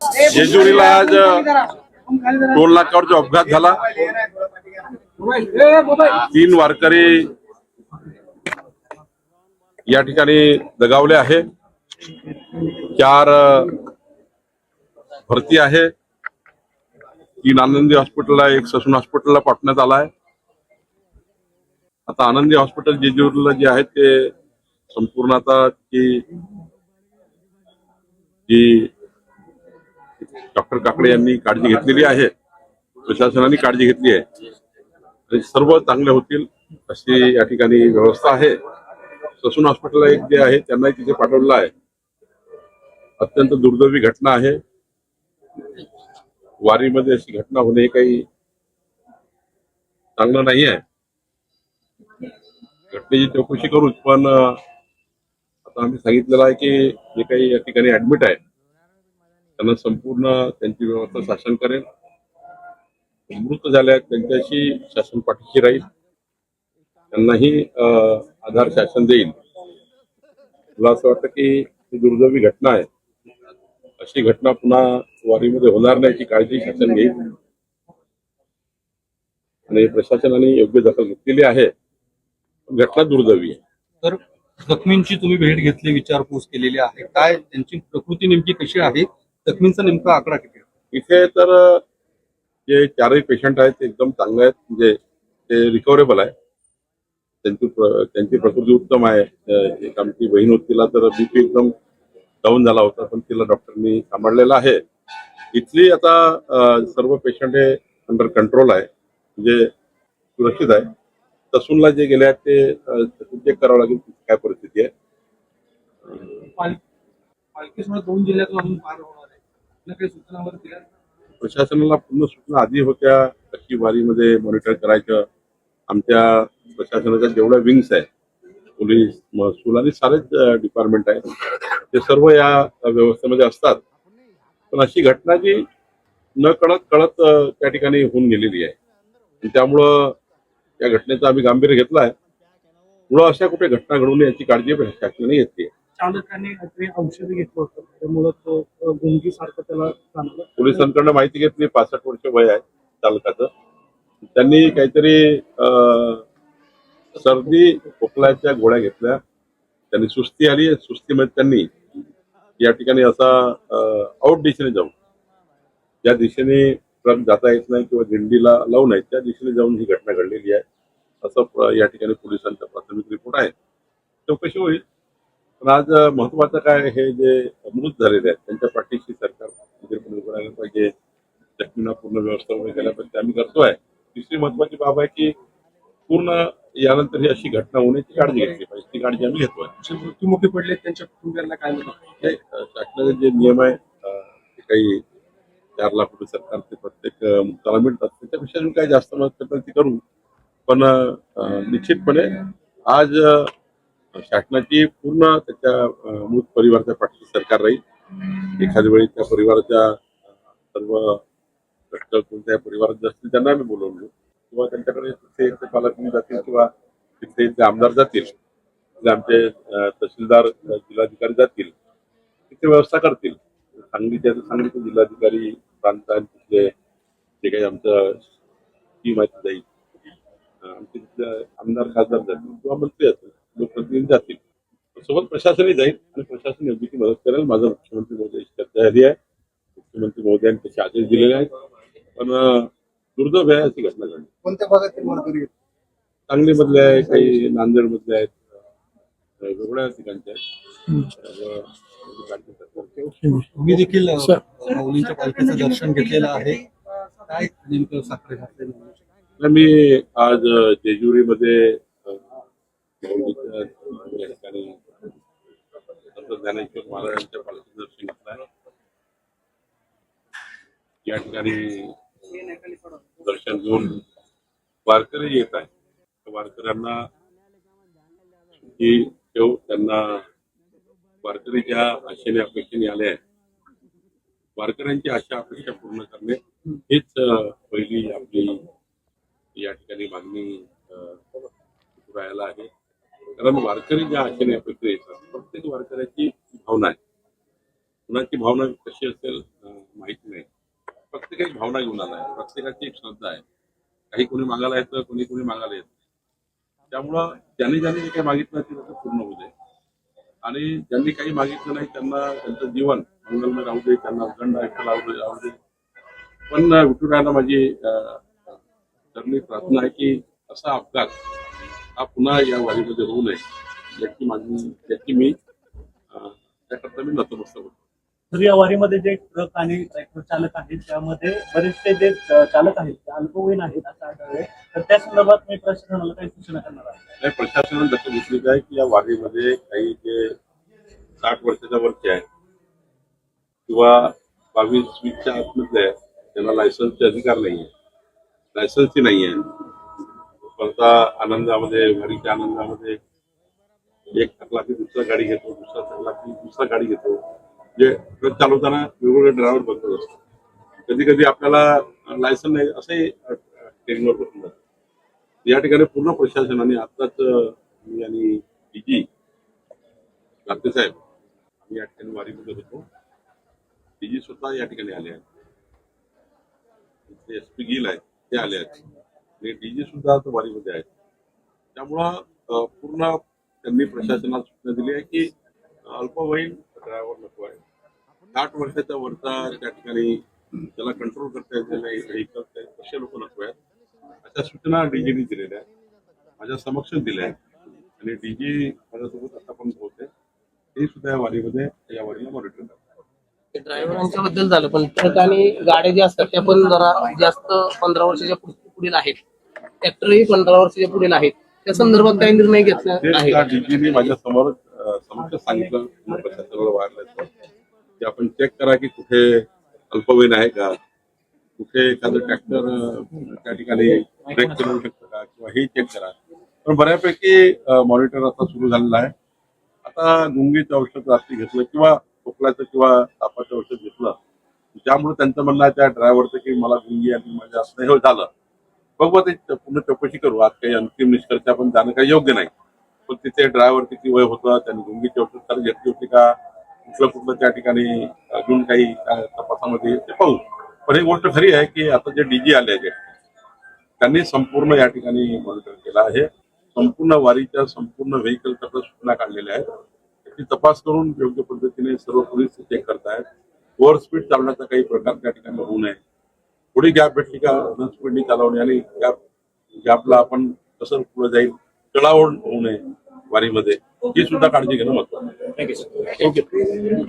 जेजुरीला आज टोल नाक्यावर जो अपघात झाला, 3 वारकरी या ठिकाणी दगावले आहे. 4 भरती आहे. 3 आनंदी हॉस्पिटलला, 1 ससून हॉस्पिटलला पाठवण्यात आला आहे. आता आनंदी हॉस्पिटल जेजुरीला जे आहे ते संपूर्ण आता जी डॉक्टर काकडे यांनी काळजी घेतलेली आहे, प्रशासनाने काळजी घेतली आहे आणि सर्व चांगले होतील अशी या ठिकाणी व्यवस्था आहे. ससून हॉस्पिटलला एक जे आहे त्यांनाही तिथे पाठवलेलं आहे. अत्यंत दुर्दैवी घटना आहे. वारीमध्ये अशी घटना होणे काही चांगलं नाही आहे. घटनेची चौकशी करूच, पण आता आम्ही सांगितलेलं आहे की जे काही या ठिकाणी ऍडमिट आहे त्यांना संपूर्ण त्यांची व्यवस्था शासन करेल. मृत झाले आहेत त्यांच्याशी शासन पाठीशी राहील. त्यांनाही आधार शासन देईल. मला असं वाटतं की ही दुर्दैवी घटना आहे. अशी घटना पुन्हा वारीमध्ये होणार नाही याची काळजी शासन घेईल आणि प्रशासनाने योग्य दखल घेतलेली आहे. घटना दुर्दैवी आहे. तर जखमींची तुम्ही भेट घेतली, विचारपूस केलेली आहे, काय त्यांची प्रकृती नेमकी कशी आहे, जखमींचा नेमका आकडा किती आहे? इथे तर जे 4ही पेशंट आहेत ते एकदम चांगले आहेत, म्हणजे ते रिकव्हरेबल आहे. त्यांची प्रकृती उत्तम आहे. एक आमची बहीण होती, तिला तर बीपी एकदम डाऊन झाला होता, पण तिला डॉक्टरनी सांभाळलेला आहे. इथली आता सर्व पेशंट हे अंडर कंट्रोल आहे, म्हणजे सुरक्षित आहे. ससूनला जे गेले आहेत ते चेक करावं लागेल काय परिस्थिती आहे. पालखीसह 2 जिल्ह्यातून अजून पार होणार आहे, काही सूचना वगैरे दिल्या? प्रशासनाला पूर्ण सूचना आधी होत्या कशी वारीमध्ये मॉनिटर करायचं. आमच्या प्रशासनाच्या जेवढ्या विंग्स आहेत, पोलीस, महसूल आणि सारेच डिपार्टमेंट आहेत, ते सर्व या व्यवस्थेमध्ये असतात. पण अशी घटना जी न कळत त्या ठिकाणी होऊन गेलेली आहे, त्यामुळं या घटनेचं आम्ही गांभीर्य घेतलं आहे. पुढं अशा कुठे घटना घडू नये याची काळजी प्रशासनाने घेतली आहे. चालकाने काहीतरी औषध घेतलं होतं, त्यामुळे तो गुंगी सारखं त्याला जाणवलं. पोलिसांकडनं माहिती घेतली. 65 वर्ष वय आहे चालकाचं. त्यांनी काहीतरी सर्दी खोकल्याच्या गोळ्या घेतल्या. त्यांनी सुस्ती आली. सुस्तीमध्ये त्यांनी या ठिकाणी असा आउट दिशेने जाऊन, ज्या दिशेने ट्रक जाता येत नाही किंवा दिंडीला लावू नये त्या दिशेने जाऊन ही घटना घडलेली आहे, असं या ठिकाणी पोलिसांचा प्राथमिक रिपोर्ट आहे. चौकशी होईल. पण आज महत्वाचं काय, हे जे मृत झालेले आहेत त्यांच्या पाठीशी सरकार उभं राहायला पाहिजे. जखमींना पूर्ण व्यवस्था वगैरे केल्या पाहिजे, आम्ही करतोय. तिसरी महत्वाची बाब आहे की पूर्ण यानंतर ही अशी घटना होण्याची काळजी घेतली पाहिजे. ती काळजी आम्ही घेतोय. मृत्युमुखी पडले त्यांच्या कुटुंबियांना काय म्हणतात? शासनाचे जे नियम आहे ते काही 4 लाख रुपये सरकारचे प्रत्येक मुक्ताला मिळतात, त्याच्यापेक्षा काही जास्त मदत करतात ती करू. पण निश्चितपणे आज शासनाची पूर्ण त्याच्या मृत परिवाराच्या पाठीशी सरकार राहील. एखाद्या वेळी त्या परिवाराच्या सर्व कष्ट कोणत्या परिवारात असतील त्यांना आम्ही बोलवून घेऊ, किंवा त्यांच्याकडे तिथे पालकमंत्री जातील किंवा तिथे आमदार जातील, आमचे तहसीलदार जिल्हाधिकारी जातील, तिथे व्यवस्था करतील. सांगलीचे जिल्हाधिकारी, प्रांतांचे जे काही आमचं टीम आहे जाईल, आमचे तिथले आमदार खासदार जातील किंवा मंत्री असतील, लोकप्रतिनिधी जातील, सोबत प्रशासनही जाईल आणि प्रशासन योग्य ती मदत करेल. माझं मुख्यमंत्री महोदयाची चर्चा झाली आहे. मुख्यमंत्री महोदयांनी तसे आदेश दिलेले आहेत. पण दुर्दैव आहे अशी घटना घडली. कोणत्या भागातील वारकरी? सांगली मधले आहे, काही नांदेड मधले आहेत, वेगवेगळ्या ठिकाणचे आहेत. तुम्ही देखील माऊलींच्या पालखीचं दर्शन घेतलेलं आहे, काय नेमकं साखरे घातलेलं? मी आज जेजुरीमध्ये माऊलीच्या या ठिकाणी संत ज्ञानेश्वर महाराजांच्या पालखीचं दर्शन घेतलं आहे. या ठिकाणी दर्शन घेऊन वारकरी येत आहे. वारकऱ्यांना ठेव, त्यांना वारकरी ज्या आशेने अपेक्षेने आले आहेत, वारकऱ्यांची आशा अपेक्षा पूर्ण करणे हीच पहिली आपली या ठिकाणी मागणी राहायला आहे. कारण वारकरी ज्या आशेने अपेक्षा येतात, प्रत्येक वारकऱ्याची भावना आहे. कुणाची भावना कशी असेल माहिती नाही. प्रत्येकाची भावना घेऊन आलाय, प्रत्येकाची एक श्रद्धा आहे. काही कोणी मागायला येतं, कोणी मागायला येत नाही. त्यामुळं ज्यांनी जे काही मागितलं ते त्याचं पूर्ण होऊ दे आणि ज्यांनी काही मागितलं नाही त्यांना त्यांचं जीवन मंगलमय राहू दे, त्यांना अखंड आयुष्य राहू दे. पण विठुरायाला माझी चरणी प्रार्थना आहे की असा अपघात हा पुन्हा या वारीमध्ये होऊ नये याची मी त्याकरता मी नतमस्तक होतो. तर या वारीमध्ये जे ट्रक आणि ट्रॅक्टर चालक आहेत त्यामध्ये बरेचसे जे चालक आहेत ते अल्पवयीन आहेत असं आढळले. तर त्या संदर्भात मी प्रशासनाला काही सूचना करणार आहे. नाही, प्रशासनाने दखल घेतली आहे की या वारीमध्ये काही जे 60 वर्षाच्या वरचे आहेत किंवा 22-20च्या आतमधले आहेत त्यांना लायसन्सचे अधिकार नाहीये, लायसन्सही नाहीये. स्वतः आनंदामध्ये वारीच्या आनंदामध्ये एक थकला की दुसरा गाडी घेतो, दुसरा थकला की दुसरा गाडी घेतो. जे ट्रक चालवताना वेगवेगळे ड्रायव्हर बसत असतात. कधी कधी आपल्याला लायसन नाही असंही ट्रेनवर बसून जातं. या ठिकाणी पूर्ण प्रशासनाने आत्ताच मी आणि डीजी कार्ते साहेब आम्ही या ठिकाणी वारीमध्ये होतो. डीजी स्वतः या ठिकाणी आले आहेत, SP गिल आहेत ते आले आहेत आणि डीजी सुद्धा आता वारीमध्ये आहेत. त्यामुळं पूर्ण त्यांनी प्रशासनाला सूचना दिली आहे की अल्पवयीन ड्रायव्हर नको आहे. 60 वर्षाच्या वरचा त्या ठिकाणी त्याला कंट्रोल करता येत नाही व्हेकल असे लोक नको आहेत. अशा सूचना डीजीनी दिलेल्या आहेत, माझ्या समक्ष दिल्या आहेत आणि डीजी माझ्यासोबत आतापर्यंत होते. ते सुद्धा या वारीला मॉनिटर करतात. ड्रायव्हरांच्या बद्दल झालं, पण ट्रक आणि गाड्या ज्या असतात त्या पण जरा जास्त 15 वर्षाच्या पुढील आहेत. ट्रॅक्टरही 15 वर्षाच्या पुढील आहेत. त्या संदर्भात काही निर्णय घेतला आहे? डीजीनी माझ्या समक्ष सांगितलं प्रशासनाला वाढलं की आपण चेक करा की कुठे अल्पवयीन आहे का, कुठे एखादं ट्रॅक्टर त्या ठिकाणी ब्रेक करू शकतं का किंवा हे चेक करा. पण बऱ्यापैकी मॉनिटर आता सुरू झालेलं आहे. आता गुंगीचं औषध रात्री घेतलं किंवा खोकल्याचं किंवा तापाचं औषध घेतलं त्यामुळे त्यांचं म्हणणं आहे त्या ड्रायव्हरचं की मला गुंगी आणि माझ्या असं हे झालं. बघ ते पूर्ण चौकशी करू. आज काही अंतिम निष्कर्ष आपण जाणं काही योग्य नाही. पण तिथे ड्रायव्हर किती वय होतं, त्यांनी गुंगीची औषध तर घेतली होती का, कुठलं त्या ठिकाणी अजून काही तपासामध्ये ते पाहू. पण ही गोष्ट खरी आहे की आता जे डीजी आले आहेत त्यांनी संपूर्ण या ठिकाणी मॉनिटर केलं आहे. संपूर्ण वारीच्या संपूर्ण व्हेकल करता सूचना काढलेल्या आहेत. त्याची तपास करून योग्य पद्धतीने सर्व पोलीस चेक करतायत. ओव्हर स्पीड चालण्याचा काही प्रकार त्या ठिकाणी होऊ नये. थोडी गॅप भेटली का न स्पीडनी चालवणे आणि गॅपला आपण कसं पुढे जाईल चढाओढ होऊ नये वारीमध्ये ही सुद्धा काळजी घेणं महत्त्वाचं आहे. थँक्यू.